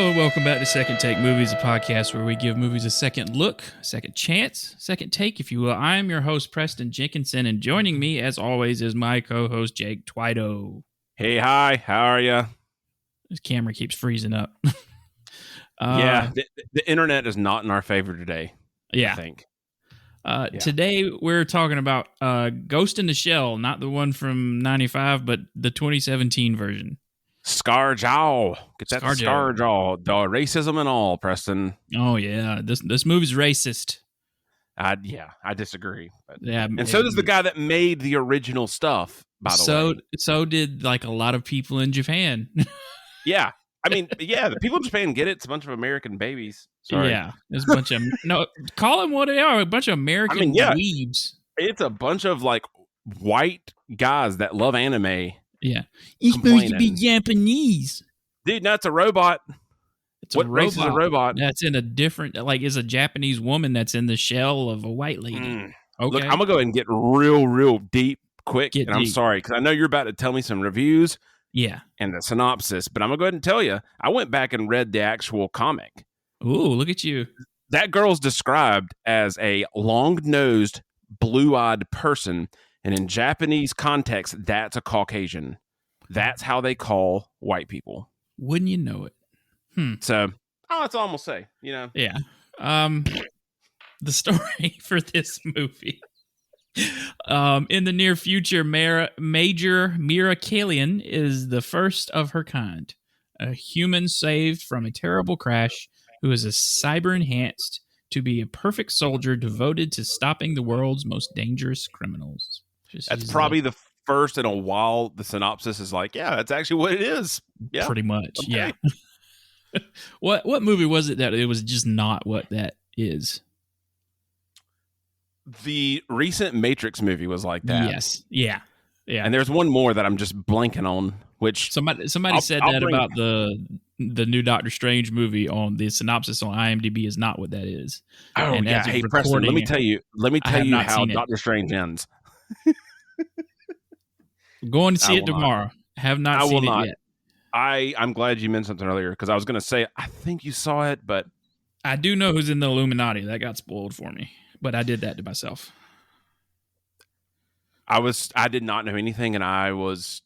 Hello and welcome back to Second Take Movies, a podcast where we give movies a second look, second chance, second take, if you will. I am your host, Preston Jenkinson, and joining me, as always, is my co-host, Jake Twido. Hey, hi, how are you? This camera keeps freezing up. The internet is not in our favor today, yeah. I think. Today, we're talking about Ghost in the Shell, not the one from 95, but the 2017 version. Scarjaw. Get that Scarjaw. The racism and all, Preston. Oh, yeah. This movie's racist. I disagree. And so does the guy that made the original stuff, by the way. So did like a lot of people in Japan. Yeah. I mean, yeah, the people in Japan get it. It's a bunch of American babies. Sorry. Yeah. There's a bunch of, call them what they are, a bunch of American weebs. It's a bunch of like white guys that love anime. Yeah. You're supposed to be Japanese. Dude, no, it's a robot. What race is a robot? That's in a different, like, is a Japanese woman that's in the shell of a white lady. Okay. Look, I'm going to go ahead and get real deep quick. I'm sorry, because I know you're about to tell me some reviews. Yeah. And the synopsis, but I'm going to go ahead and tell you, I went back and read the actual comic. Ooh, look at you. That girl's described as a long-nosed, blue-eyed person. And in Japanese context, that's a Caucasian. That's how they call white people. Wouldn't you know it? So, that's all I'm going to say, you know? Yeah. The story for this movie. In the near future, Major Mira Kalian is the first of her kind. A human saved from a terrible crash who is a cyber-enhanced to be a perfect soldier devoted to stopping the world's most dangerous criminals. That's probably the first in a while the synopsis is like, yeah, that's actually what it is. Yeah, pretty much. Okay. Yeah. What movie was it that it was just not what that is? The recent Matrix movie was like that. Yes. Yeah. Yeah. And there's one more that I'm just blanking on, which somebody said that about the new Doctor Strange movie on the synopsis on IMDb is not what that is. Oh, and yeah. Hey, Preston, let me tell you how Doctor Strange ends. Going to see it tomorrow. Have not seen it yet. I'm glad you mentioned something earlier because I was going to say I think you saw it, but I do know who's in the Illuminati. That got spoiled for me, but I did that to myself. I did not know anything, and I was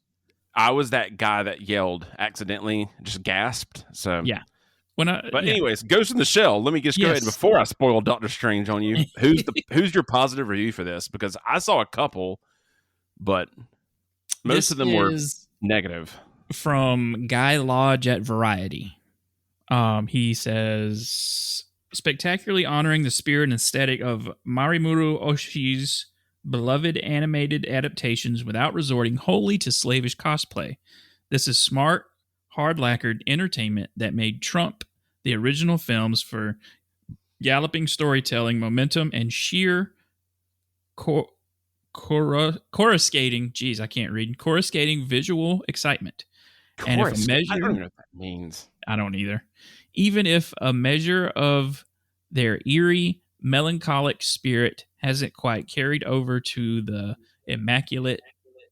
that guy that yelled accidentally, just gasped. So yeah. Anyways, Ghost in the Shell. Let me just go ahead before I spoil Doctor Strange on you. Who's your positive review for this? Because I saw a couple, but most of them were negative. From Guy Lodge at Variety. He says, spectacularly honoring the spirit and aesthetic of Marimuru Oshii's beloved animated adaptations without resorting wholly to slavish cosplay. This is smart, hard-lacquered entertainment that made trump the original films for galloping storytelling, momentum, and sheer coruscating visual excitement. And if a measure, I don't know what that means. I don't either. Even if a measure of their eerie, melancholic spirit hasn't quite carried over to the immaculate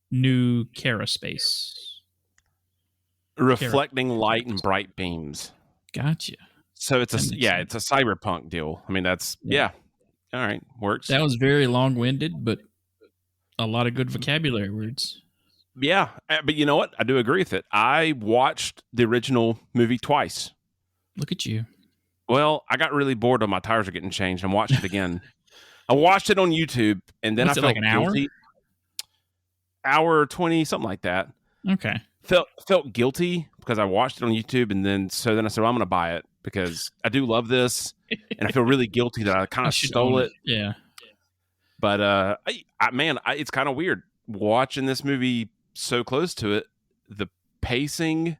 new Kara space. Reflecting light and bright beams. Gotcha. So it's a cyberpunk deal. I mean, that's all right, works. That was very long-winded, but a lot of good vocabulary words. Yeah, but you know what? I do agree with it. I watched the original movie twice. Look at you. Well, I got really bored when my tires were getting changed and watched it again. I watched it on YouTube, and then I felt like an guilty. Hour 20, something like that. Okay. Felt guilty because I watched it on YouTube, and then I said, well, I'm going to buy it because I do love this, and I feel really guilty that I kind of stole it. Yeah. But it's kind of weird watching this movie so close to it. The pacing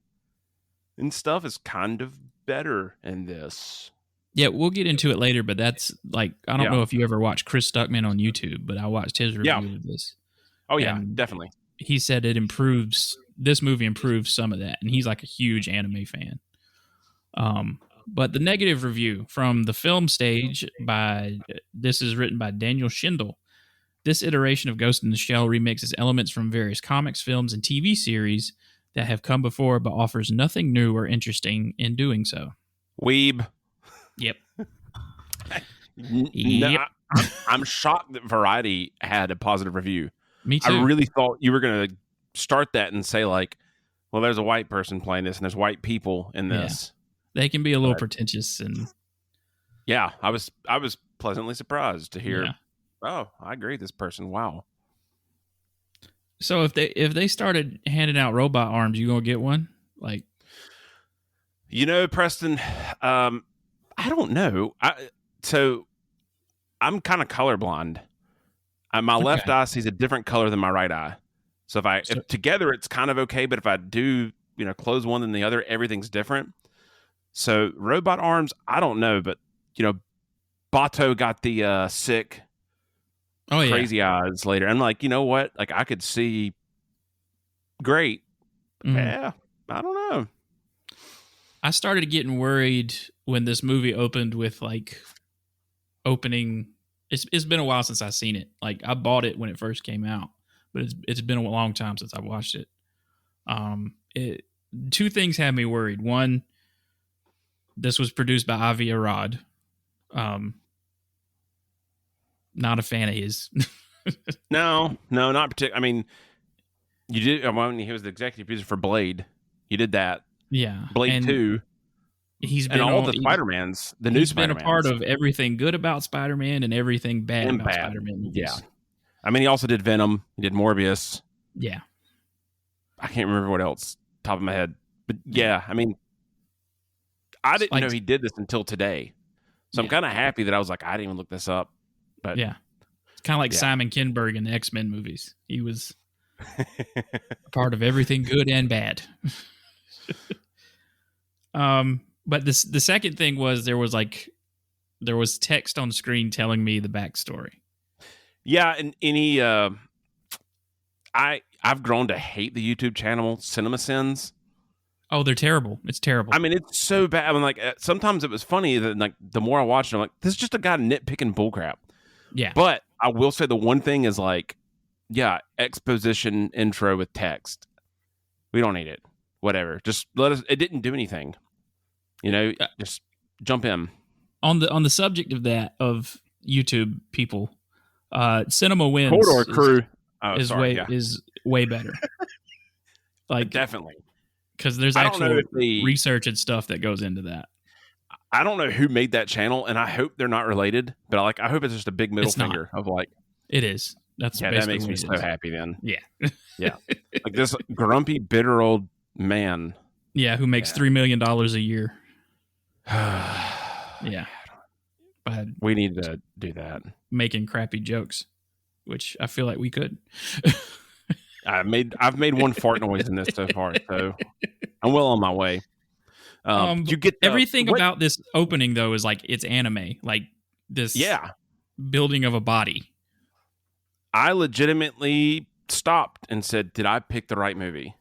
and stuff is kind of better in this. Yeah, we'll get into it later, but that's like, I don't know if you ever watched Chris Stuckman on YouTube, but I watched his review of this. Oh, yeah, definitely. He said this movie improves some of that, and he's like a huge anime fan. But the negative review from the film stage this is written by Daniel Schindel. This iteration of Ghost in the Shell remixes elements from various comics, films, and TV series that have come before, but offers nothing new or interesting in doing so. Weeb. Yep. No, I'm shocked that Variety had a positive review. Me too. I really thought you were going to start that and say like, well, there's a white person playing this and there's white people in this. Yeah. They can be a little pretentious and yeah, I was pleasantly surprised to hear, oh, I agree with this person. Wow. So if they started handing out robot arms, you going to get one? Like, Preston, I don't know. So I'm kind of colorblind. My left eye sees a different color than my right eye. So if together it's kind of okay, but if I do, close one than the other, everything's different. So robot arms, I don't know, but Bato got the sick, crazy eyes later. I'm like, you know what? Like I could see great. Yeah, I don't know. I started getting worried when this movie opened with like opening. It's been a while since I've seen it. Like I bought it when it first came out, but it's been a long time since I watched it. Two things had me worried. One, this was produced by Avi Arad. Not a fan of his. No, not particularly. I mean, you did when he was the executive producer for Blade. You did that. Yeah, Blade 2. He's been all the Spider-Mans. The new Spider-Mans. He's been a part of everything good about Spider-Man and everything bad about Spider-Man movies. Yeah, I mean, he also did Venom. He did Morbius. Yeah, I can't remember what else top of my head, but yeah, I mean, I didn't know he did this until today, so I'm kind of happy that I was like, I didn't even look this up. But yeah, it's kind of like Simon Kinberg in the X-Men movies. He was a part of everything good and bad. But the second thing was there was text on screen telling me the backstory. Yeah, and any I've grown to hate the YouTube channel Cinema Sins. Oh, they're terrible. It's terrible. I mean, it's so bad. I mean, like sometimes it was funny that like the more I watched it, I'm like, this is just a guy nitpicking bullcrap. Yeah. But I will say the one thing is like, yeah, exposition intro with text. We don't need it. Whatever. Just let us. It didn't do anything. Just jump in. On the subject of that, of YouTube people, Cinema Wins Corridor Crew is way better. Like definitely. Because there's actual research and stuff that goes into that. I don't know who made that channel, and I hope they're not related. But I hope it's just a big middle finger of like. It is. That makes me so happy. Then yeah. Like this grumpy, bitter old man. Yeah, who makes $3 million a year. Yeah, but we need to do that. Making crappy jokes, which I feel like we could. I've made one fart noise in this so far, so I'm well on my way. You get everything about this opening though is like it's anime, like this building of a body. I legitimately stopped and said, "Did I pick the right movie?"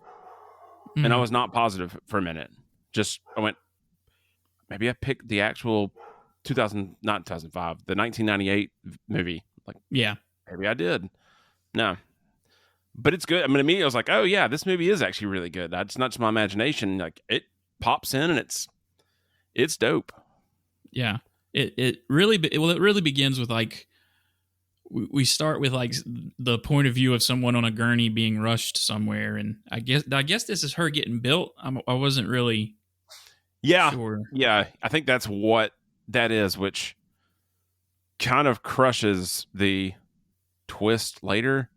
Mm-hmm. And I was not positive for a minute. I went, maybe I picked the actual 2005, the 1998 movie. Like, yeah, maybe I did. No. But it's good. I mean, immediately I was like, oh, yeah, this movie is actually really good. That's not just my imagination. Like, it pops in and it's dope. Yeah. It really begins with, like, we start with, like, the point of view of someone on a gurney being rushed somewhere. And I guess this is her getting built. I wasn't really sure. Yeah, I think that's what that is, which kind of crushes the twist later.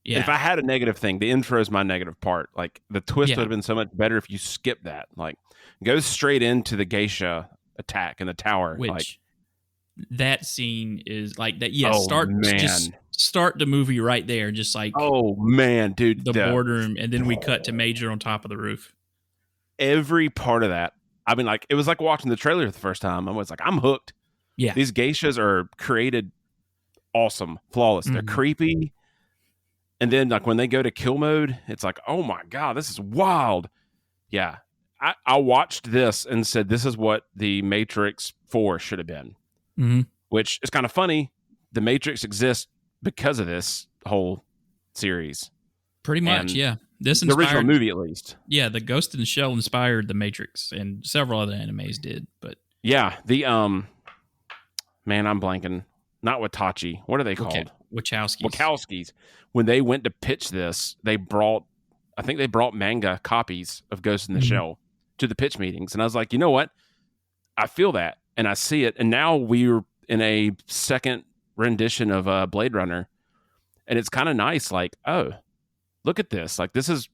Yeah. If I had a negative thing, the intro is my negative part. Like the twist would have been so much better if you skip that. Like goes straight into the geisha attack in the tower. Which that scene is like that. Yeah, just start the movie right there. Just like oh man, dude, the boardroom, and then we cut to Major on top of the roof. Every part of that. I mean, like it was like watching the trailer the first time. I was like, I'm hooked. Yeah, these geishas are created awesome, flawless. Mm-hmm. They're creepy. And then, like, when they go to kill mode, it's like, oh, my God, this is wild. Yeah. I watched this and said, this is what the Matrix 4 should have been. Mm-hmm. Which is kind of funny. The Matrix exists because of this whole series. Pretty much, yeah. This the original inspired movie, at least. Yeah, the Ghost in the Shell inspired The Matrix, and several other animes did. But yeah, the man, I'm blanking. Not Watachi. What are they called? Wachowskis. When they went to pitch this, I think they brought manga copies of Ghost in the Shell to the pitch meetings, and I was like, you know what? I feel that, and I see it, and now we're in a second rendition of Blade Runner, and it's kind of nice. Like, oh, look at this! Like, this is.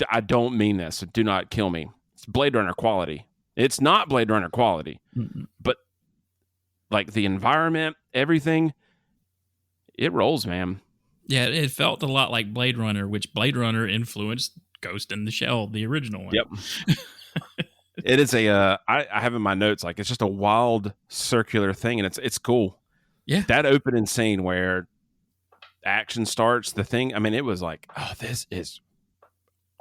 I don't mean this. So do not kill me. It's Blade Runner quality. It's not Blade Runner quality, but like the environment, everything, it rolls, man. Yeah, it felt a lot like Blade Runner, which Blade Runner influenced Ghost in the Shell, the original one. Yep. It is I have in my notes, like, it's just a wild circular thing, and it's cool. Yeah. That opening scene where action starts, the thing, I mean, it was like, oh, this is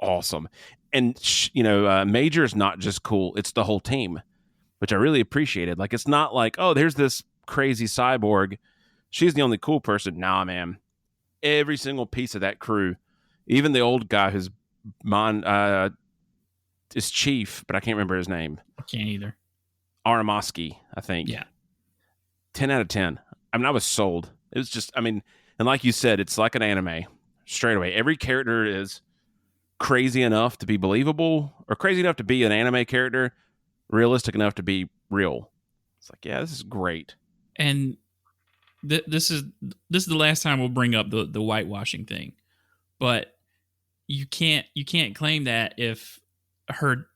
awesome. And, Major is not just cool, it's the whole team, which I really appreciated. Like, it's not like, oh, there's this crazy cyborg. She's the only cool person. Nah, man. Every single piece of that crew, even the old guy who's is Chief, but I can't remember his name. I can't either. Aramoski, I think. Yeah. 10 out of 10. I mean, I was sold. It was just, I mean, and like you said, it's like an anime straight away. Every character is crazy enough to be believable, or crazy enough to be an anime character, realistic enough to be real. It's like, yeah, this is great. And this is the last time we'll bring up the whitewashing thing, but you can't claim that if her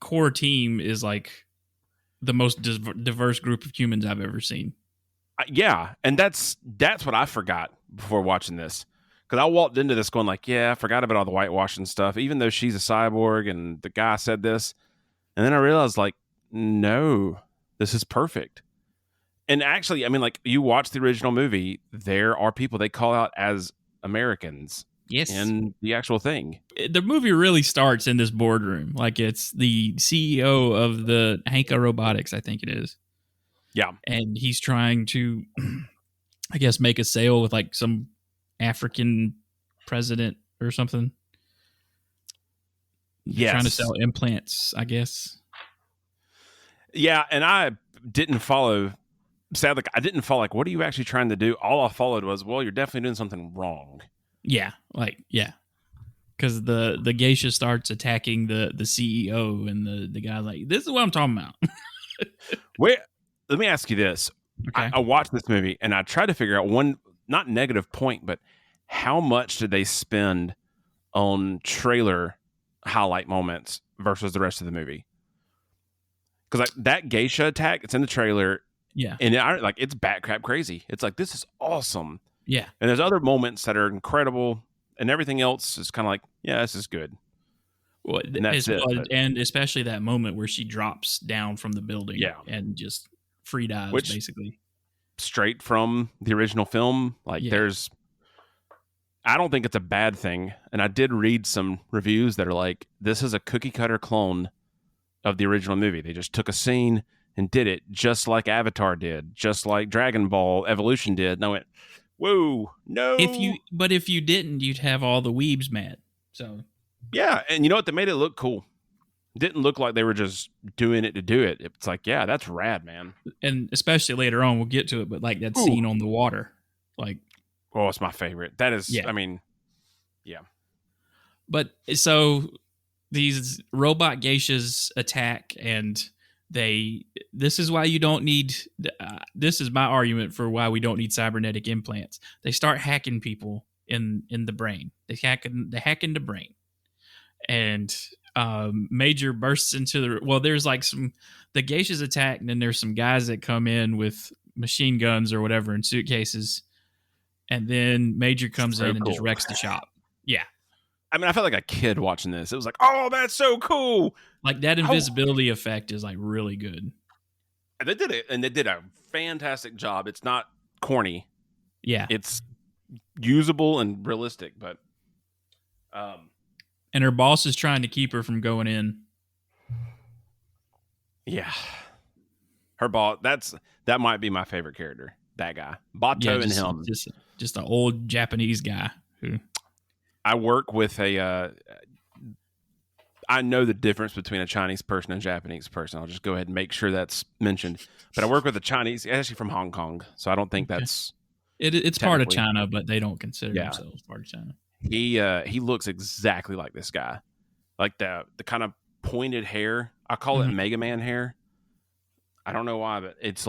core team is like the most diverse group of humans I've ever seen. Yeah, and that's what I forgot before watching this, because I walked into this going like, yeah, I forgot about all the whitewashing stuff, even though she's a cyborg and the guy said this, and then I realized, like, no, this is perfect. And actually, I mean, like, you watch the original movie, there are people they call out as Americans. Yes. In the actual thing. The movie really starts in this boardroom. Like, it's the CEO of the Hanka Robotics, I think it is. Yeah. And he's trying to, I guess, make a sale with like some African president or something. Yes. Trying to sell implants, I guess. Yeah, and I didn't follow. Sadly, I didn't follow, like, what are you actually trying to do? All I followed was, well, you're definitely doing something wrong. Yeah, because the geisha starts attacking the CEO, and the guy's like, "This is what I'm talking about." Let me ask you this: okay. I watched this movie and I tried to figure out one, not negative point, but how much did they spend on trailer highlight moments versus the rest of the movie? Because like that geisha attack, it's in the trailer, yeah, and it's bat crap crazy. It's like, this is awesome. Yeah. And there's other moments that are incredible, and everything else is kind of like, yeah, this is good. Well, and that's it. And especially that moment where she drops down from the building, and just free dives, basically. Straight from the original film. Like, I don't think it's a bad thing. And I did read some reviews that are like, this is a cookie cutter clone of the original movie. They just took a scene and did it just like Avatar did, just like Dragon Ball Evolution did. And I went, whoa, no. If you didn't, you'd have all the weebs mad. So yeah, and you know what? They made it look cool. It didn't look like they were just doing it to do it. It's like, yeah, that's rad, man. And especially later on, we'll get to it, but like that scene on the water, like, oh, it's my favorite. That is, I mean, yeah. But so these robot geishas attack, and this is why you don't need, this is my argument for why we don't need cybernetic implants. They start hacking people in the brain. They hack in the brain. And Major bursts into there's like the geishas attack, and then there's some guys that come in with machine guns or whatever in suitcases. And then Major comes in and just wrecks the shop. Yeah. I mean, I felt like a kid watching this. It was like, oh, that's so cool. Like, that invisibility effect is like really good. And they did it, and they did a fantastic job. It's not corny. Yeah. It's usable and realistic, but and her boss is trying to keep her from going in. Yeah. Her boss, that might be my favorite character. That guy. Bato and him. Just an old Japanese guy I work with I know the difference between a Chinese person and a Japanese person. I'll just go ahead and make sure that's mentioned. But I work with a Chinese, actually from Hong Kong, so I don't think that's it's part of China, but they don't consider themselves part of China. He looks exactly like this guy, like the kind of pointed hair. I call it Mega Man hair. I don't know why, but it's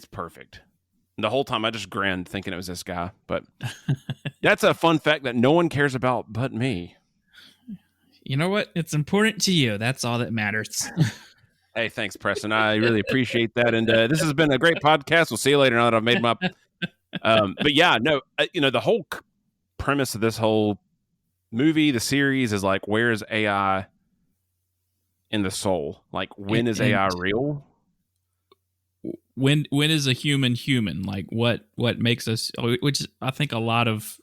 perfect. The whole time I just grinned thinking it was this guy. But that's a fun fact that no one cares about but me. You know what? It's important to you. That's all that matters. Hey, thanks, Preston. I really appreciate that. And this has been a great podcast. We'll see you later now that I've made my... but yeah, no, the whole premise of this whole movie, the series, is like, where is AI in the soul? Like, when is AI real? When is a human? Like, what makes us... Which I think a lot of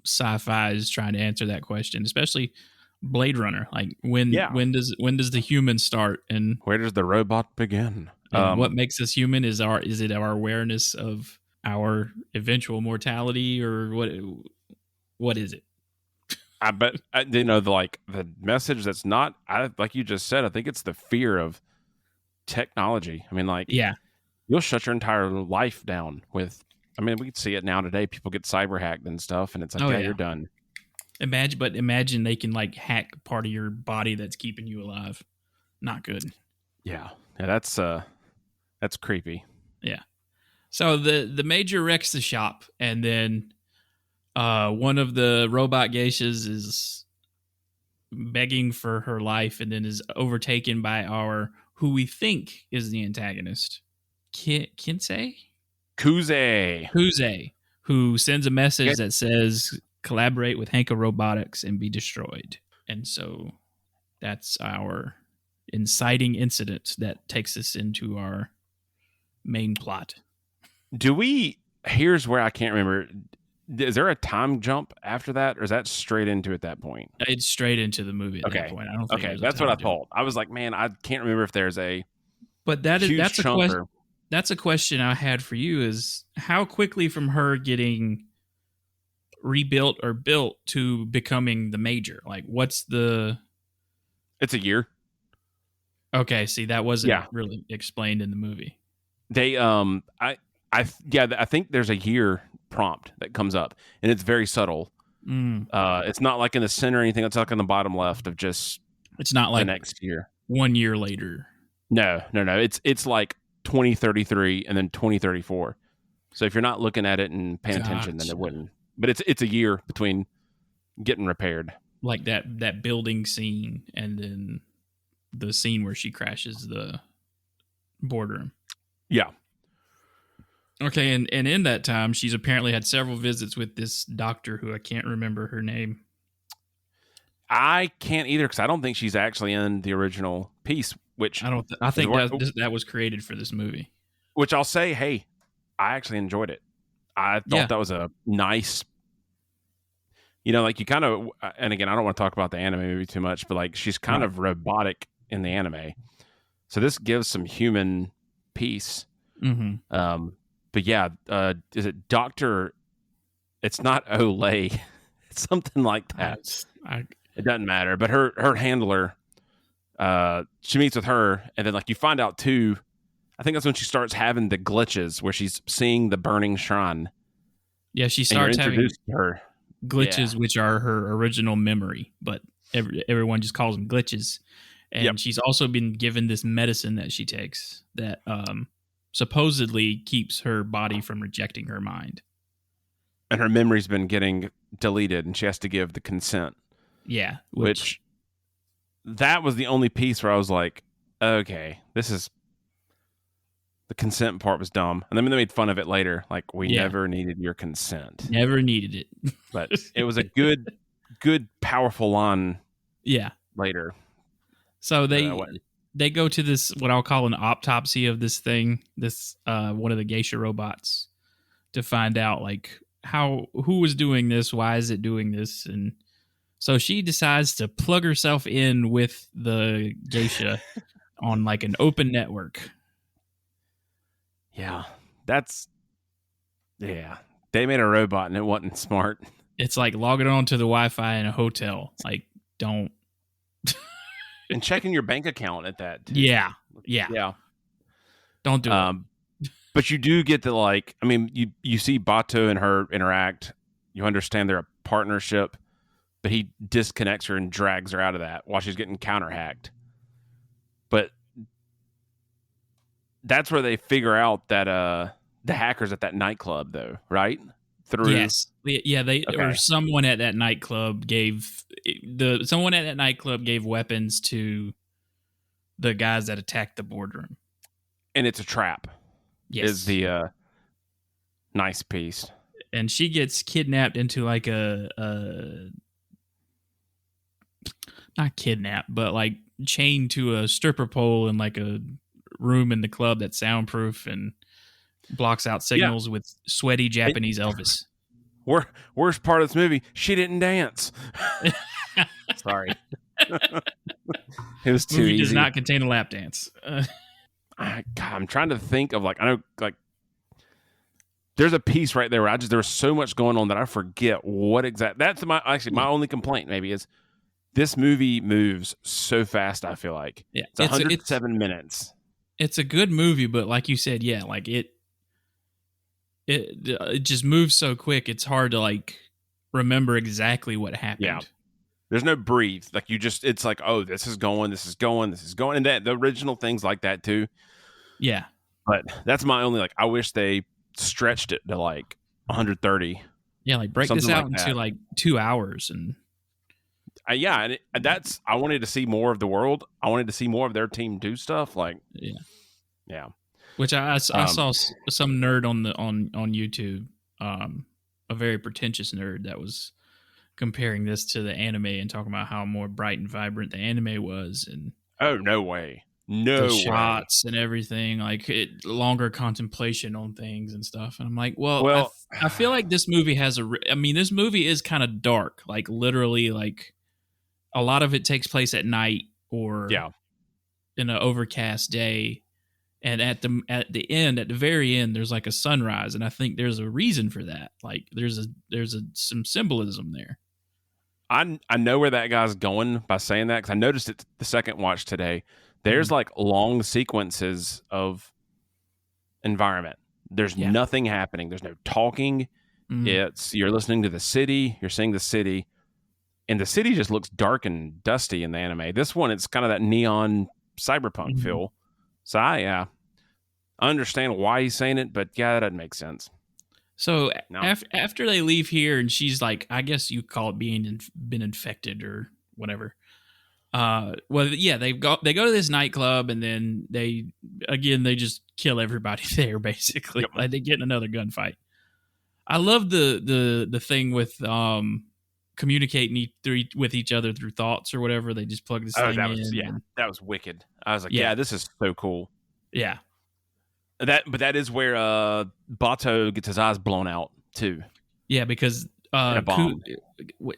sci-fi is trying to answer that question, especially Blade Runner. Like, when does the human start, and where does the robot begin? And what makes us human? Is it our awareness of our eventual mortality, or what is it? I bet the message that's not, like you just said, I think it's the fear of technology. I mean, you'll shut your entire life down with. I mean, we can see it now today. People get cyber hacked and stuff, and it's like, you're done. Imagine they can like hack part of your body that's keeping you alive. Not good. Yeah, that's creepy. Yeah. So the Major wrecks the shop, and then one of the robot geishas is begging for her life, and then is overtaken by who we think is the antagonist, Kuze, who sends a message that says, collaborate with Hanka Robotics and be destroyed. And so that's our inciting incident that takes us into our main plot. Here's where I can't remember. Is there a time jump after that, or is that straight into at that point? It's straight into the movie at that point. I don't think that's what I thought. I was like, man, I can't remember if there's a... But that's a question. That's a question I had for you, is how quickly from her getting rebuilt or built to becoming the Major? Like, what's the... It's a year. Okay, see, that wasn't really explained in the movie. They I think there's a year prompt that comes up, and it's very subtle. It's not like in the center or anything. It's like on the bottom left of just... It's not like the next year. 1 year later. No. It's like 2033 and then 2034. So if you're not looking at it and paying attention, then it wouldn't. But it's a year between getting repaired. Like that building scene, and then the scene where she crashes the boardroom. Yeah. Okay, and in that time, she's apparently had several visits with this doctor who I can't remember her name. I can't either, because I don't think she's actually in the original piece. Which I think that was created for this movie. Which I'll say, hey, I actually enjoyed it. I thought that was a nice, like you kind of, and again, I don't want to talk about the anime movie too much, but like she's kind of robotic in the anime, so this gives some human piece. But yeah, is it Dr.? It's not Olay. It's something like that. It doesn't matter. But her handler, she meets with her, and then like you find out too, I think that's when she starts having the glitches where she's seeing the burning shrine. Yeah, she starts having glitches, which are her original memory, but everyone just calls them glitches. And she's also been given this medicine that she takes that supposedly keeps her body from rejecting her mind. And her memory's been getting deleted, and she has to give the consent. Yeah. Which that was the only piece where I was like, okay, the consent part was dumb. And then they made fun of it later. Like, we never needed your consent. Never needed it. But it was a good, powerful line. Yeah. Later. So they go to this, what I'll call an autopsy of this thing, this one of the geisha robots, to find out like who was doing this, why is it doing this, and so she decides to plug herself in with the geisha on like an open network. Yeah, They made a robot and it wasn't smart. It's like logging on to the Wi-Fi in a hotel. Like, don't. And checking your bank account at that, too. Yeah. Don't do it. But you do get to, like, I mean, you see Bato and her interact. You understand they're a partnership, but he disconnects her and drags her out of that while she's getting counter-hacked. But that's where they figure out that the hackers at that nightclub, though, right? Yes. Yeah, or someone at that nightclub gave weapons to the guys that attacked the boardroom. And it's a trap. Yes. Is the nice piece. And she gets kidnapped into like not kidnapped, but like chained to a stripper pole in like a room in the club that's soundproof and blocks out signals with sweaty Japanese Elvis. Worst part of this movie, she didn't dance. Sorry. It was too easy. Does not contain a lap dance. I'm trying to think of, like, I know, like, there's a piece right there where there was so much going on that I forget what exact. That's my only complaint maybe is this movie moves so fast. I feel like it's 107 minutes. It's a good movie, but like you said, like it just moves so quick. It's hard to like remember exactly what happened. Yeah. There's no breathe. Like it's like, oh, this is going, and that the original things like that too. Yeah. But that's my only, like, I wish they stretched it to like 130. Yeah, like break this out into like 2 hours and. And I wanted to see more of the world. I wanted to see more of their team do stuff. Like, yeah. Which I saw some nerd on YouTube, a very pretentious nerd that was comparing this to the anime and talking about how more bright and vibrant the anime was, and oh, no way, shots and everything, like longer contemplation on things and stuff. And I'm like, well, I feel like this movie this movie is kind of dark, like literally, like a lot of it takes place at night or in an overcast day. And at the very end, there's like a sunrise, and I think there's a reason for that. Like there's some symbolism there. I know where that guy's going by saying that, because I noticed it the second watch today. There's like long sequences of environment. There's nothing happening. There's no talking. You're listening to the city. You're seeing the city, and the city just looks dark and dusty in the anime. This one, it's kind of that neon cyberpunk feel. So I understand why he's saying it, but that doesn't make sense. So after they leave here, and she's like, I guess you call it been infected or whatever. They go to this nightclub, and then they just kill everybody there basically. Yep. Like they get in another gunfight. I love the thing with communicating with each other through thoughts or whatever. They just plug this thing in. That was wicked. I was like, this is so cool. Yeah. But that is where Bato gets his eyes blown out too. Yeah, because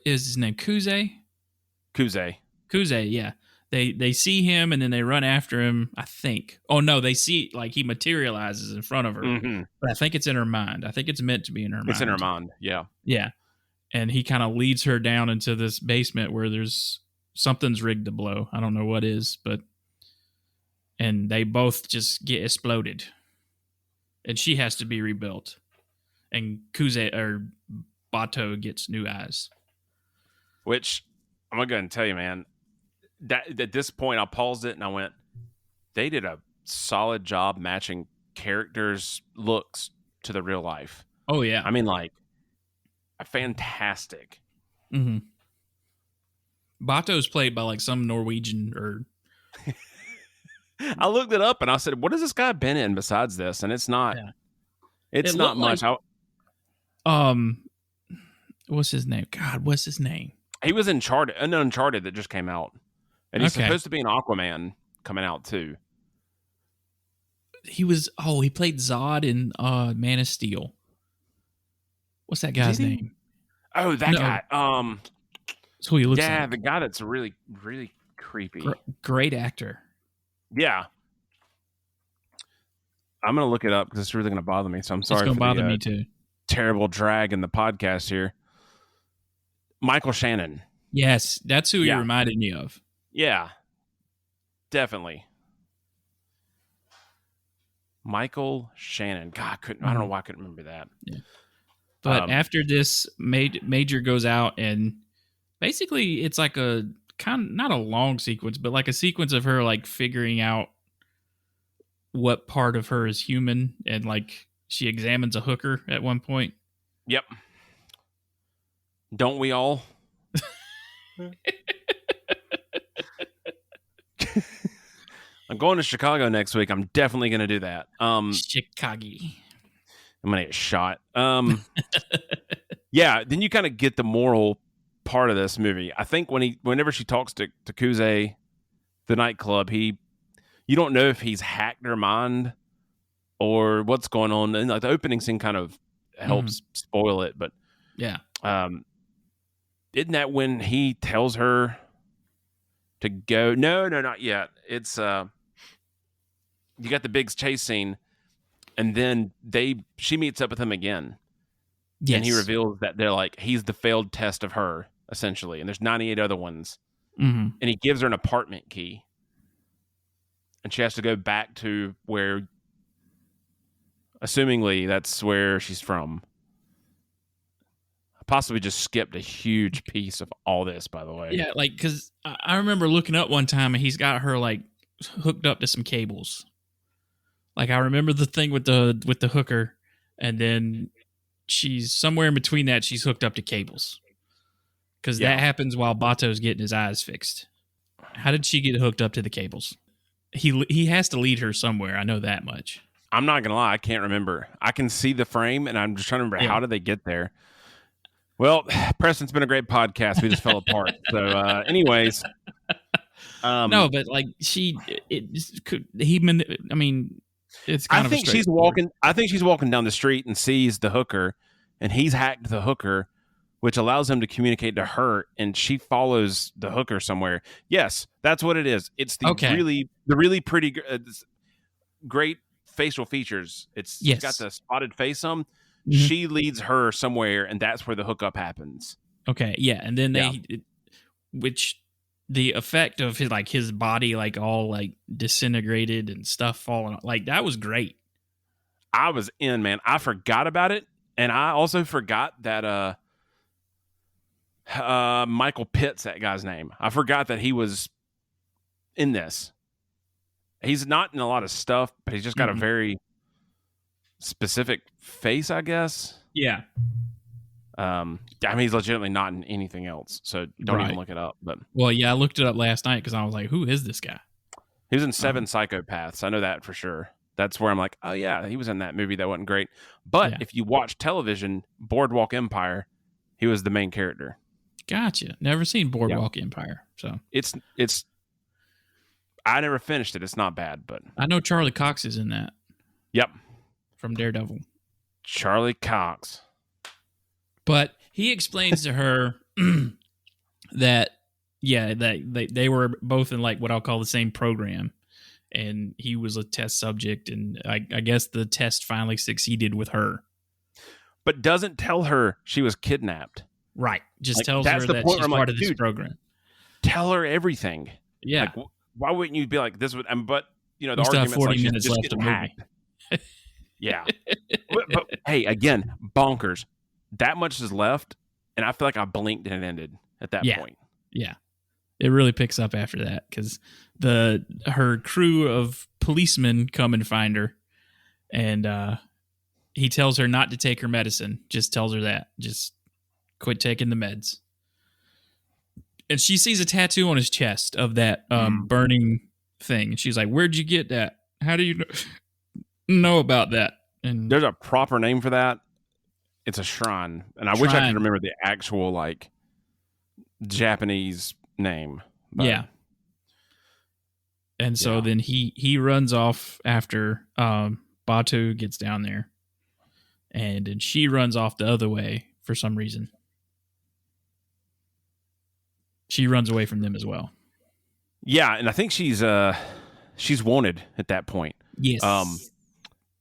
is his name Kuze? Kuze, yeah. They see him and then they run after him, I think. Oh no, they see like he materializes in front of her. Mm-hmm. But I think it's in her mind. I think it's meant to be in her mind. It's in her mind, yeah. Yeah. And he kind of leads her down into this basement where something's rigged to blow. I don't know what is, and they both just get exploded. And she has to be rebuilt. And Bato gets new eyes. Which, I'm going to go ahead and tell you, man, that at this point I paused it and I went, they did a solid job matching characters' looks to the real life. Oh, yeah. I mean, like, fantastic. Mm-hmm. Bato's played by like some Norwegian or... I looked it up and I said, what has this guy been in besides this? And it's not, it's not much. Like, what's his name? God, what's his name? He was in Uncharted that just came out. And he's supposed to be an Aquaman coming out too. He played Zod in Man of Steel. What's that guy's name? Oh, that guy. That's who he looks like. Yeah, the guy that's really, really creepy. Great actor. Yeah. I'm going to look it up because it's really going to bother me. So I'm sorry. It's going to bother me too. terrible drag in the podcast here. Michael Shannon. Yes, that's who he reminded me of. Yeah, definitely. Michael Shannon. God, I don't know why I couldn't remember that. Yeah. But after this, Major goes out, and basically it's like a kind of, not a long sequence, but like a sequence of her like figuring out what part of her is human, and like she examines a hooker at one point. Yep. Don't we all? I'm going to Chicago next week. I'm definitely going to do that. Chicago. I'm going to get shot. Yeah, then you kind of get the moral part of this movie. I think whenever she talks to Kuze, the nightclub, you don't know if he's hacked her mind or what's going on. And like the opening scene kind of helps spoil it, but yeah. Isn't that when he tells her to go? No, not yet. It's you got the big chase scene, and then she meets up with him again. Yes. And he reveals that they're like, he's the failed test of her, essentially, and there's 98 other ones. And he gives her an apartment key, and she has to go back to where, assumingly, that's where she's from. I possibly just skipped a huge piece of all this, by the way. Yeah, like, because I remember looking up one time, and he's got her, like, hooked up to some cables. Like, I remember the thing with the hooker, and then she's somewhere in between that, she's hooked up to cables. Because that happens while Bato's getting his eyes fixed. How did she get hooked up to the cables? He has to lead her somewhere. I know that much. I'm not going to lie. I can't remember. I can see the frame, and I'm just trying to remember how did they get there. Well, Preston's been a great podcast. We just fell apart. So, anyways. No, but like it's kind I of think she's walking down the street and sees the hooker, and he's hacked the hooker, which allows him to communicate to her, and she follows the hooker somewhere. Yes, that's what it is. It's the really pretty, great facial features. It's got the spotted face on. She leads her somewhere, and that's where the hookup happens. Okay, yeah, and then the effect of his body like all like disintegrated and stuff falling, like that was great. I was in, man. I forgot about it, and I also forgot that Michael Pitt's that guy's name. I forgot that he was in this. He's not in a lot of stuff, but he's just got a very specific face, I guess. Yeah. I mean, he's legitimately not in anything else, so don't even look it up. But I looked it up last night because I was like, "Who is this guy?" He was in Seven Psychopaths. I know that for sure. That's where I'm like, "Oh yeah, he was in that movie that wasn't great." But if you watch television, Boardwalk Empire, he was the main character. Gotcha. Never seen Boardwalk Empire, so it's. I never finished it. It's not bad, but I know Charlie Cox is in that. Yep. From Daredevil. Charlie Cox. But he explains to her that they were both in like what I'll call the same program, and he was a test subject, and I guess the test finally succeeded with her. But doesn't tell her she was kidnapped. Right. Just tells her that she's part of this program. Tell her everything. Yeah. Like, why wouldn't you be like this? But the argument's 40 like minutes left to hacked. Yeah. but hey, again, bonkers. That much is left, and I feel like I blinked and it ended at that point. Yeah. It really picks up after that because her crew of policemen come and find her, and he tells her not to take her medicine. Just tells her that. Just quit taking the meds. And she sees a tattoo on his chest of that burning thing. And she's like, "Where'd you get that? How do you know about that?" And there's a proper name for that. It's a shrine. And I wish I could remember the actual like Japanese name. But. Yeah. And so then he runs off after Batu gets down there. And then she runs off the other way for some reason. She runs away from them as well. Yeah, and I think she's wanted at that point. Yes.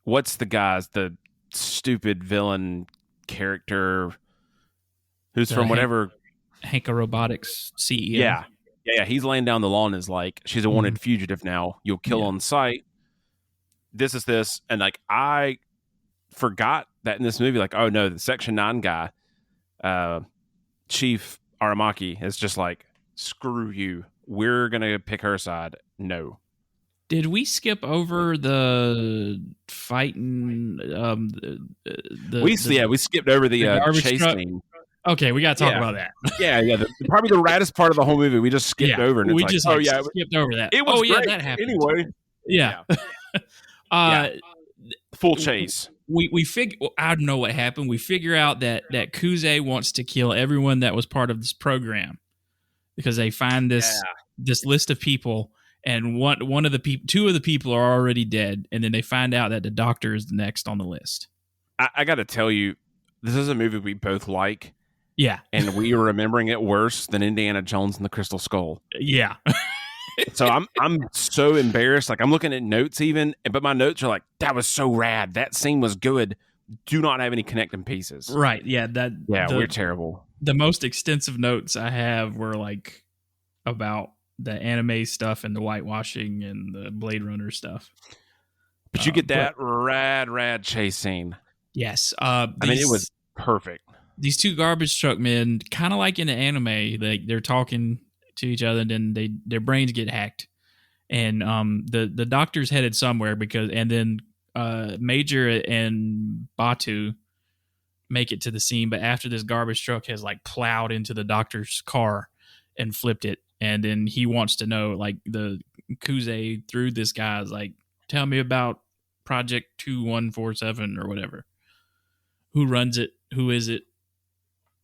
What's the guy's the stupid villain character who's from whatever Hanka Robotics CEO. Yeah. He's laying down the law and is like, she's a wanted fugitive now. You'll kill on sight. This is this. And like, I forgot that in this movie, like, oh no, the Section 9 guy, Chief Aramaki, is just like, screw you. We're going to pick her side. No. Did we skip over the fighting? We skipped over the chase scene. Okay, we got to talk about that. Probably the raddest part of the whole movie. We just skipped over, and we just skipped over that. It was great. That happened anyway. Yeah. Full chase. We figure. I don't know what happened. We figure out that Kuze wants to kill everyone that was part of this program because they find this list of people. And two of the people are already dead, and then they find out that the doctor is the next on the list. I got to tell you, this is a movie we both like. Yeah, and we are remembering it worse than Indiana Jones and the Crystal Skull. Yeah. So I'm so embarrassed. Like I'm looking at notes even, but my notes are like, "That was so rad. That scene was good. Do not have any connecting pieces." Right? Yeah. We're terrible. The most extensive notes I have were like about the anime stuff and the whitewashing and the Blade Runner stuff. But you get that rad chase scene. Yes. I mean, it was perfect. These two garbage truck men, kind of like in the anime, they're talking to each other, and then their brains get hacked. And the doctor's headed somewhere and then Major and Batu make it to the scene, but after this garbage truck has like plowed into the doctor's car and flipped it. And then he wants to know, like, the Kuze through this guy's like, tell me about Project 2147 or whatever. Who runs it? Who is it?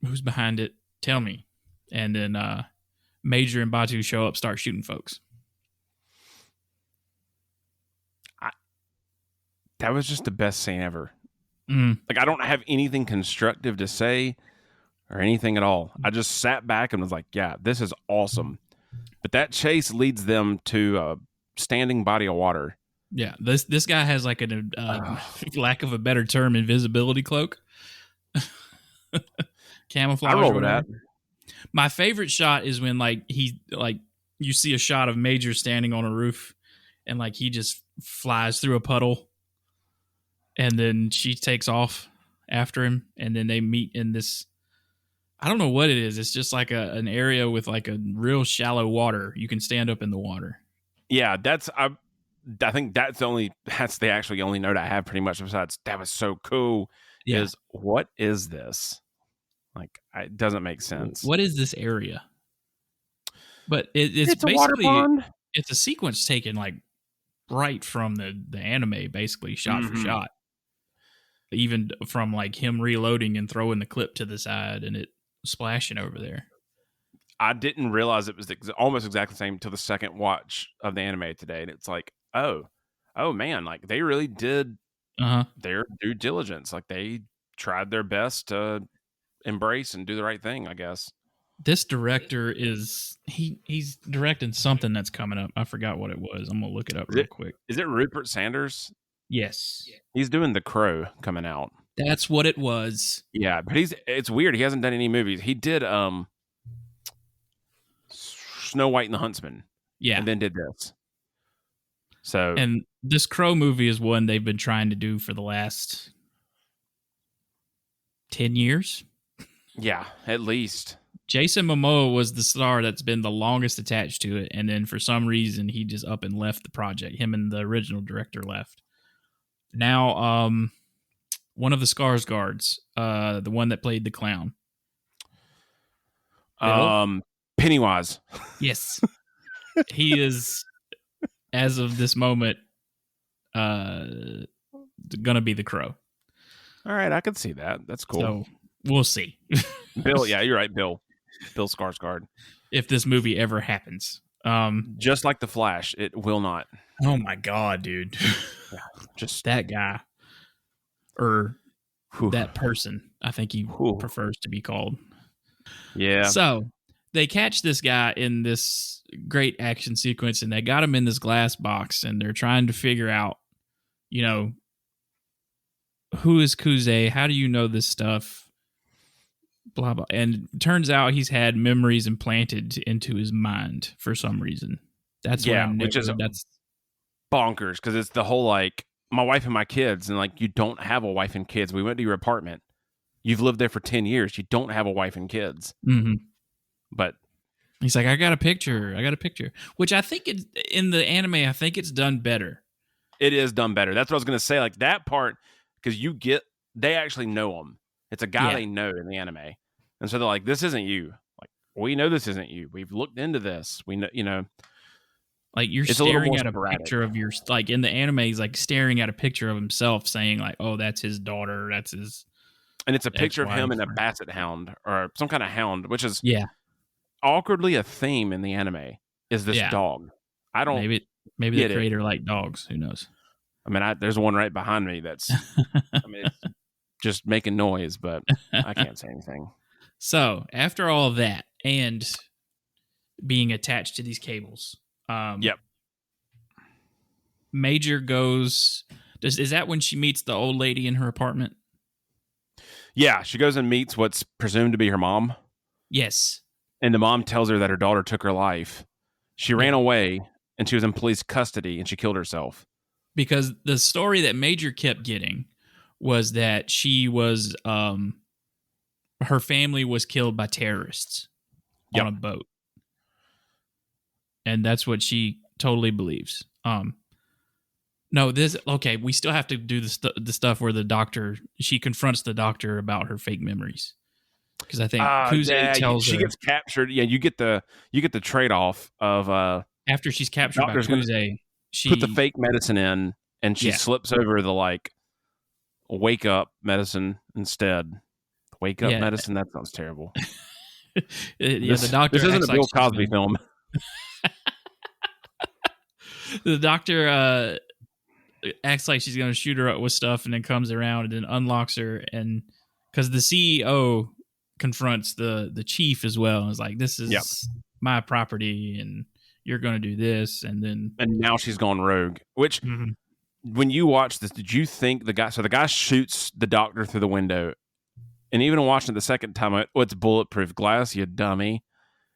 Who's behind it? Tell me. And then Major and Batu show up, start shooting folks. That was just the best scene ever. Mm. Like, I don't have anything constructive to say or anything at all. I just sat back and was like, yeah, this is awesome. But that chase leads them to a standing body of water. Yeah, this guy has like a lack of a better term, invisibility cloak. Camouflage. I roll with that. My favorite shot is when you see a shot of Major standing on a roof and like he just flies through a puddle and then she takes off after him and then they meet in this, I don't know what it is. It's just like an area with like a real shallow water. You can stand up in the water. Yeah, I think that's the actually only note I have pretty much besides that was so cool. Yeah. Is what is this? Like, it doesn't make sense. What is this area? But it's basically a water pond. It's a sequence taken like right from the anime, basically shot for shot. Even from like him reloading and throwing the clip to the side and it splashing over there. I didn't realize it was almost exactly the same until the second watch of the anime today, and it's like, oh man, like they really did their due diligence. Like they tried their best to embrace and do the right thing, I guess. This director he's directing something that's coming up. I forgot what it was. I'm gonna look it up real quick. Is it Rupert Sanders? Yes. He's doing The Crow coming out. That's what it was. Yeah, but it's weird. He hasn't done any movies. He did Snow White and the Huntsman. Yeah. And then did this. So, and this Crow movie is one they've been trying to do for the last 10 years. Yeah, at least. Jason Momoa was the star that's been the longest attached to it, and then for some reason he just up and left the project. Him and the original director left. Now, one of the Skarsgårds, the one that played the clown. Pennywise. Yes. He is, as of this moment, gonna be the Crow. All right, I can see that. That's cool. So we'll see. Bill, yeah, you're right, Bill Skarsgård. If this movie ever happens. Just like The Flash, it will not. Oh my God, dude. Yeah, just that guy. Or that person, I think he prefers to be called. Yeah. So they catch this guy in this great action sequence and they got him in this glass box and they're trying to figure out, who is Kuze? How do you know this stuff? Blah blah. And turns out he's had memories implanted into his mind for some reason. That's what I never. Which is that's bonkers because it's the whole like my wife and my kids, and like you don't have a wife and kids. We went to your apartment. You've lived there for 10 years. You don't have a wife and kids. Mm-hmm. But he's like, I got a picture. Which I think in the anime, I think it's done better. It is done better. That's what I was going to say. Like that part, because they actually know him. It's a guy they know in the anime. And so they're like, this isn't you. Like, we know this isn't you. We've looked into this. We know, like you're staring at a picture of your, like in the anime, he's like staring at a picture of himself saying like, oh, that's his daughter. That's his. And it's a picture of him and a basset hound or some kind of hound, which is awkwardly a theme in the anime is this dog. I don't maybe the creator liked dogs. Who knows? I mean, there's one right behind me that's it's just making noise, but I can't say anything. So after all of that and being attached to these cables, Major goes. Is that when she meets the old lady in her apartment? Yeah, she goes and meets what's presumed to be her mom. Yes. And the mom tells her that her daughter took her life. She ran away, and she was in police custody, and she killed herself. Because the story that Major kept getting was that she was, her family was killed by terrorists on a boat. And that's what she totally believes. No, we still have to do the stuff where she confronts the doctor about her fake memories. Because I think Kuze tells her. She gets captured. Yeah, you get the trade-off of... after she's captured by Kuze, she... put the fake medicine in, and she slips over the, like, wake-up medicine instead. Wake-up medicine? That sounds terrible. The doctor... This isn't a Bill Cosby film. The doctor... acts like she's going to shoot her up with stuff and then comes around and then unlocks her. And because the CEO confronts the chief as well. And is like, this is my property and you're going to do this. And now she's gone rogue, which when you watch this, did you think the guy shoots the doctor through the window? And even watching it the second time, I went, it's bulletproof glass, you dummy.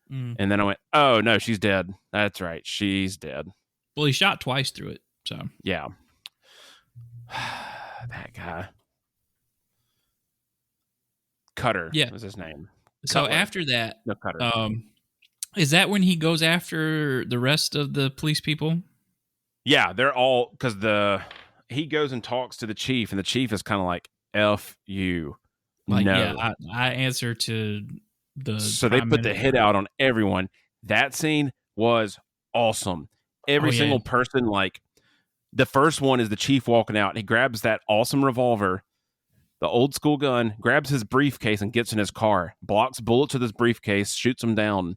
And then I went, oh no, she's dead. That's right. She's dead. Well, he shot twice through it. So yeah. That guy. Cutter was his name. So Cutler. after that, no, Cutter. Is that when he goes after the rest of the police people? Yeah, they're all, because he goes and talks to the chief, and the chief is kind of like, F you. Like, no. Yeah, I answer to the... So they put the hit out on everyone. That scene was awesome. Every single person, like, the first one is the chief walking out, and he grabs that awesome revolver, the old school gun, grabs his briefcase and gets in his car, blocks bullets with his briefcase, shoots them down,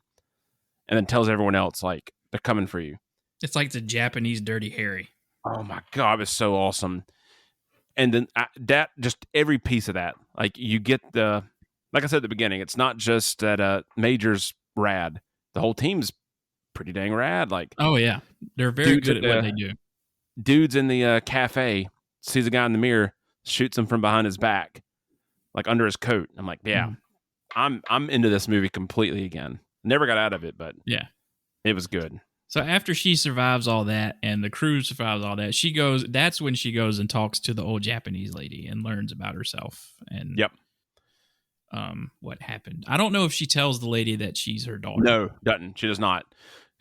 and then tells everyone else, like, they're coming for you. It's like the Japanese Dirty Harry. Oh my God, it was so awesome. And then that, just every piece of that, like, you get like I said at the beginning, it's not just that Major's rad. The whole team's pretty dang rad. Like, oh yeah, they're very good at what they do. Dude's in the cafe, sees a guy in the mirror, shoots him from behind his back, like under his coat. I'm like, I'm into this movie completely again. Never got out of it, but it was good. So after she survives all that and the crew survives all that, that's when she goes and talks to the old Japanese lady and learns about herself and what happened. I don't know if she tells the lady that she's her daughter. No, doesn't. She does not.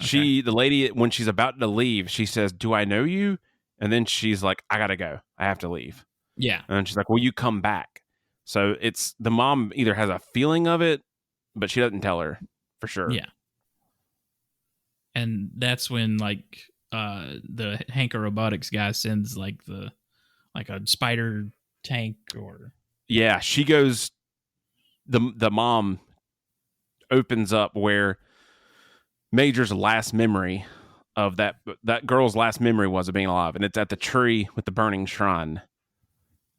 Okay. The lady, when she's about to leave, she says, do I know you? And then she's like, I gotta go. I have to leave. Yeah. And she's like, will you come back? So it's, the mom either has a feeling of it, but she doesn't tell her for sure. Yeah. And that's when, like, the Hanka Robotics guy sends like a spider tank or... Yeah, she goes, the mom opens up where Major's last memory of that girl's last memory was of being alive, and it's at the tree with the burning shrine.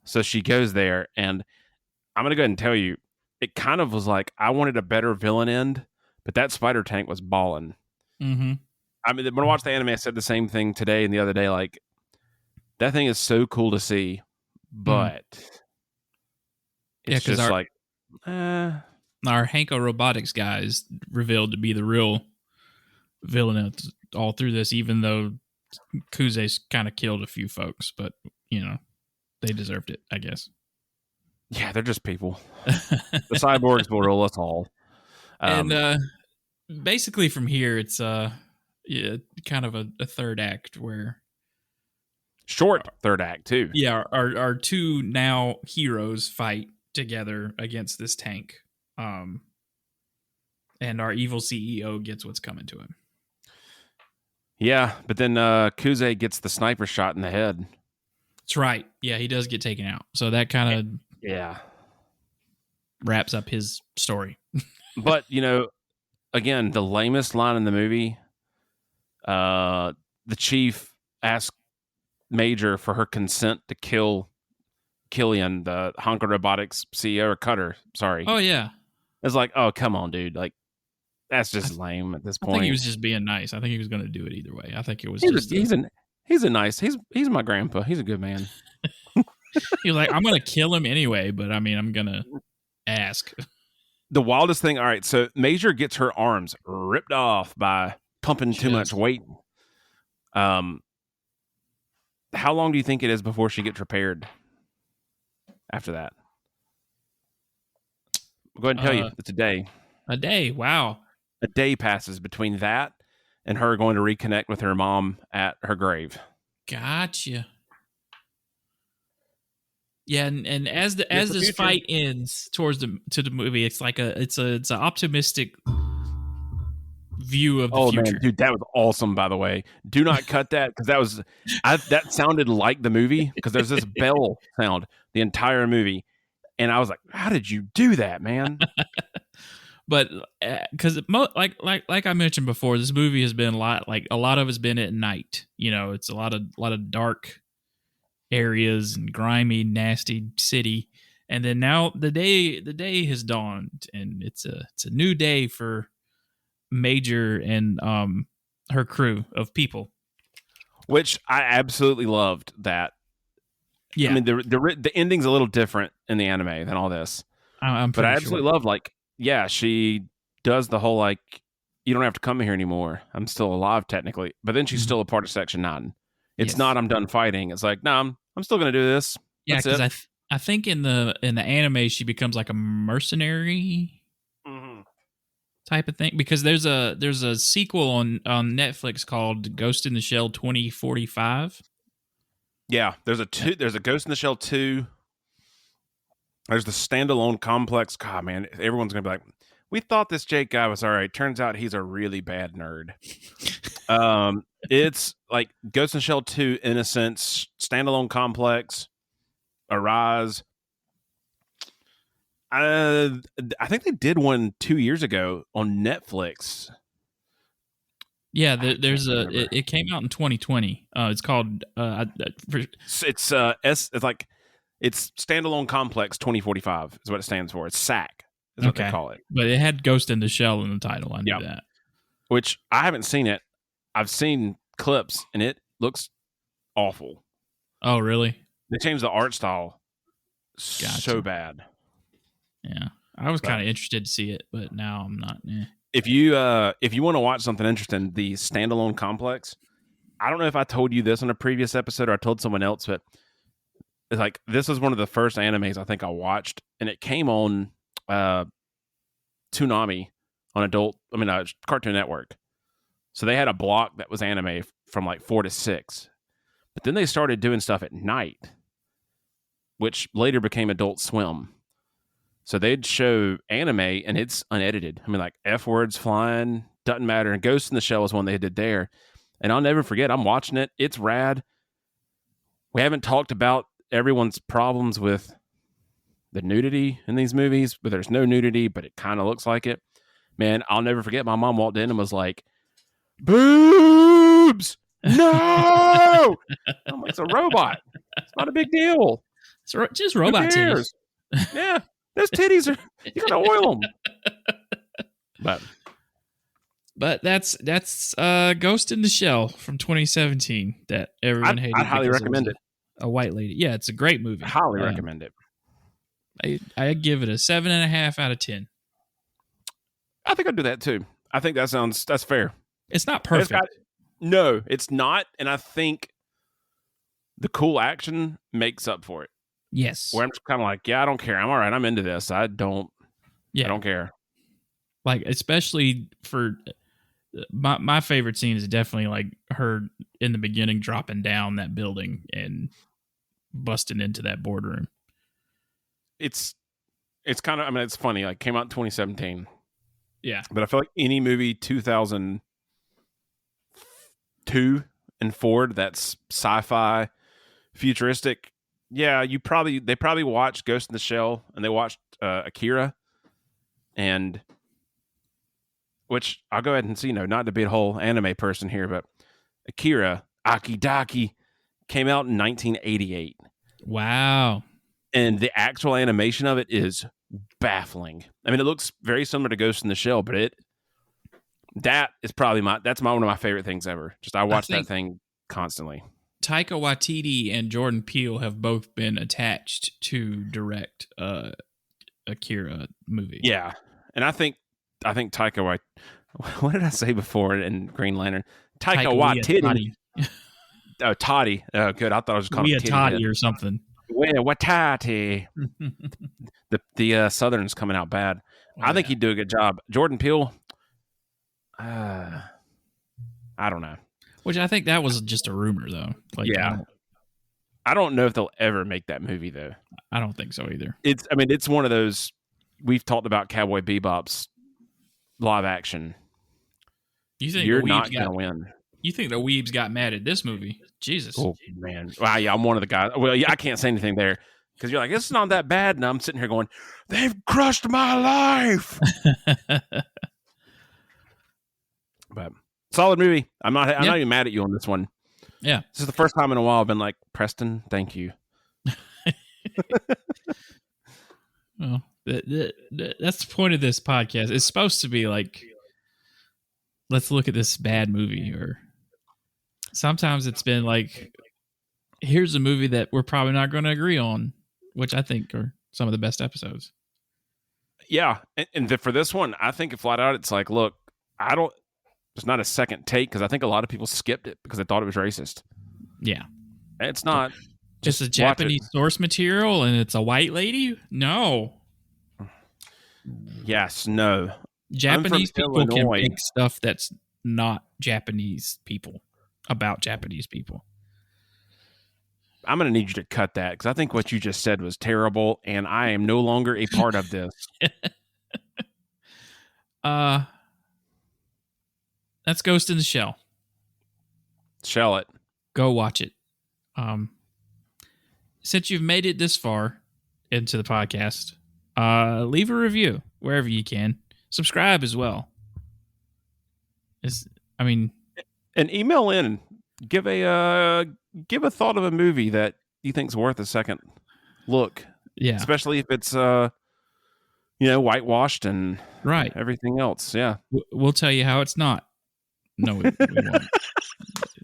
So she goes there, and I'm going to go ahead and tell you, it kind of was like, I wanted a better villain end, but that spider tank was balling. Mm-hmm. I mean, when I watched the anime, I said the same thing today and the other day, like, that thing is so cool to see, but it's because just like, our Hanko Robotics guy is revealed to be the real villain all through this, even though Kuze's kind of killed a few folks, but they deserved it, I guess. Yeah, they're just people. The cyborgs will rule us all. And basically from here, it's kind of a third act where short third act too. Yeah, our two now heroes fight together against this tank, and our evil CEO gets what's coming to him. Yeah, but then Kuze gets the sniper shot in the head. That's right. Yeah, he does get taken out. So that kind of wraps up his story. But, again, the lamest line in the movie, the chief asks Major for her consent to kill Killian, the Hanko Robotics CEO, or Cutter, sorry. Oh, yeah. It's like, oh, come on, dude. Like, that's just lame at this point. I think he was just being nice. I think he was going to do it either way. I think it was he's my grandpa. He's a good man. He was like, I'm going to kill him anyway, but I mean, I'm going to ask. The wildest thing, all right, so Major gets her arms ripped off by pumping too much weight. How long do you think it is before she gets repaired after that? I'll go ahead and tell you. It's a day. A day, wow. A day passes between that and her going to reconnect with her mom at her grave. Gotcha. Yeah, and as this fight ends to the movie, it's like it's an optimistic view of the future. Man, dude, that was awesome. By the way, do not cut that because that sounded like the movie because there's this bell sound the entire movie, and I was like, how did you do that, man? But because like I mentioned before, this movie has been a lot of it's been at night. It's a lot of dark areas and grimy, nasty city. And then now the day has dawned, and it's a new day for Major and her crew of people, which I absolutely loved. That I mean the ending's a little different in the anime than all this, but I absolutely love she does the whole you don't have to come here anymore. I'm still alive technically, but then she's still a part of Section 9. It's not I'm done fighting. It's like, no, I'm still going to do this. Yeah, because I think in the anime she becomes like a mercenary type of thing. Because there's a sequel on Netflix called Ghost in the Shell 2045. Yeah, there's a Ghost in the Shell 2. There's the standalone complex. God, man, everyone's going to be like, we thought this Jake guy was all right. Turns out he's a really bad nerd. It's like Ghost in the Shell 2, Innocence, standalone complex, Arise. I think they did one 2 years ago on Netflix. Yeah, it came out in 2020. It's called it's standalone complex 2045 is what it stands for. It's SAC is what they call it. But it had Ghost in the Shell in the title. I knew that. Which I haven't seen it. I've seen clips and it looks awful. Oh, really? They changed the art style so bad. Yeah, I was kind of interested to see it, but now I'm not. If you want to watch something interesting, the standalone complex. I don't know if I told you this on a previous episode or I told someone else, but it's like this was one of the first animes I think I watched, and it came on Toonami on Cartoon Network. So they had a block that was anime from 4 to 6, but then they started doing stuff at night, which later became Adult Swim. So they'd show anime and it's unedited. I mean, F words flying, doesn't matter. And Ghost in the Shell is one they did there. And I'll never forget, I'm watching it. It's rad. We haven't talked about everyone's problems with the nudity in these movies, but there's no nudity, but it kind of looks like it. Man, I'll never forget. My mom walked in and was like, boobs! No! I'm like, it's a robot. It's not a big deal. It's just robot titties. Yeah. Those titties are, you gotta oil them. But that's Ghost in the Shell from 2017 that everyone hated. I'd highly recommend it. A White Lady. Yeah, it's a great movie. I highly recommend it. I give it a 7.5 out of 10. I think I'd do that too. I think that's fair. It's not perfect. No, it's not. And I think the cool action makes up for it. Yes. Where I'm just kind of like, yeah, I don't care. I'm all right. I'm into this. I don't care. Like, especially for my favorite scene is definitely like her in the beginning dropping down that building and busting into that boardroom. It's kind of, I mean, it's funny. Like, came out in 2017. Yeah. But I feel like any movie 2002 and forward that's sci-fi, futuristic, yeah, they probably watched Ghost in the Shell and they watched Akira, and which I'll go ahead and see, not to be a whole anime person here, but Akira, Akidaki, came out in 1988. Wow. And the actual animation of it is baffling. I mean, it looks very similar to Ghost in the Shell, but that's one of my favorite things ever. Just I watch that thing constantly. Taika Waititi and Jordan Peele have both been attached to direct Akira movie. Yeah. And I think Taika what did I say before in Green Lantern? Taika Waititi. Oh, Toddy. Oh, good. I thought I was just calling him Toddy or something. Waititi. The Southern's coming out bad. I think he'd do a good job. Jordan Peele, I don't know. Which I think that was just a rumor, though. Like, yeah. I don't know if they'll ever make that movie, though. I don't think so either. It's one of those, we've talked about Cowboy Bebop's live action. You think you're not going to win? You think the weebs got mad at this movie? Jesus. Oh, man. Well, yeah, I'm one of the guys. Well, yeah, I can't say anything there because you're like, it's not that bad. And I'm sitting here going, they've crushed my life. But solid movie. I'm not even mad at you on this one. Yeah. This is the first time in a while I've been like, Preston, thank you. Well, that's the point of this podcast. It's supposed to be like, let's look at this bad movie, or sometimes it's been like, here's a movie that we're probably not going to agree on, which I think are some of the best episodes. Yeah. And for this one, I think flat out, it's like, look, it's not a second take because I think a lot of people skipped it because they thought it was racist. Yeah. It's not. Just a Japanese source material and it's a white lady? No. Yes, no. Japanese people can make stuff that's not Japanese people about Japanese people. I'm going to need you to cut that because I think what you just said was terrible and I am no longer a part of this. That's Ghost in the Shell. Shell it. Go watch it. Since you've made it this far into the podcast, leave a review wherever you can. Subscribe as well. And email in. Give a thought of a movie that you think's worth a second look. Yeah, especially if it's whitewashed and everything else. Yeah, we'll tell you how it's not. No, we won't.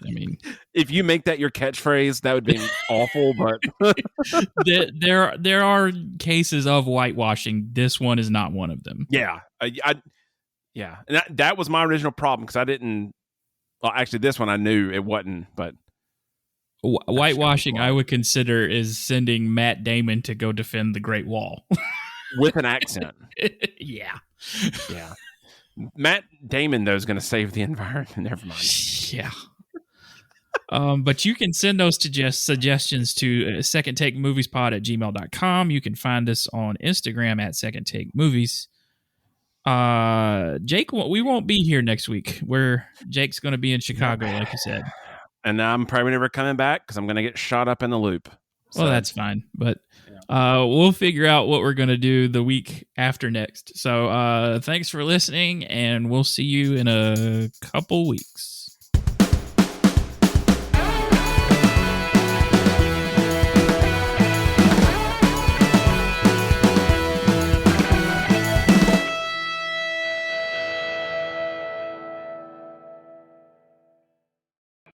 I mean, if you make that your catchphrase, that would be awful. But there are cases of whitewashing. This one is not one of them. Yeah, yeah, and that was my original problem because I didn't. Well, actually, this one I knew it wasn't. But whitewashing, I would consider, is sending Matt Damon to go defend the Great Wall with an accent. Yeah. Matt Damon, though, is going to save the environment. Never mind. Yeah. But you can send those suggestions to secondtakemoviespod@gmail.com. You can find us on Instagram at secondtakemovies. Jake, we won't be here next week. Jake's going to be in Chicago, like you said. And I'm probably never coming back because I'm going to get shot up in the loop. So. Well, that's fine. But we'll figure out what we're going to do the week after next. So thanks for listening, and we'll see you in a couple weeks.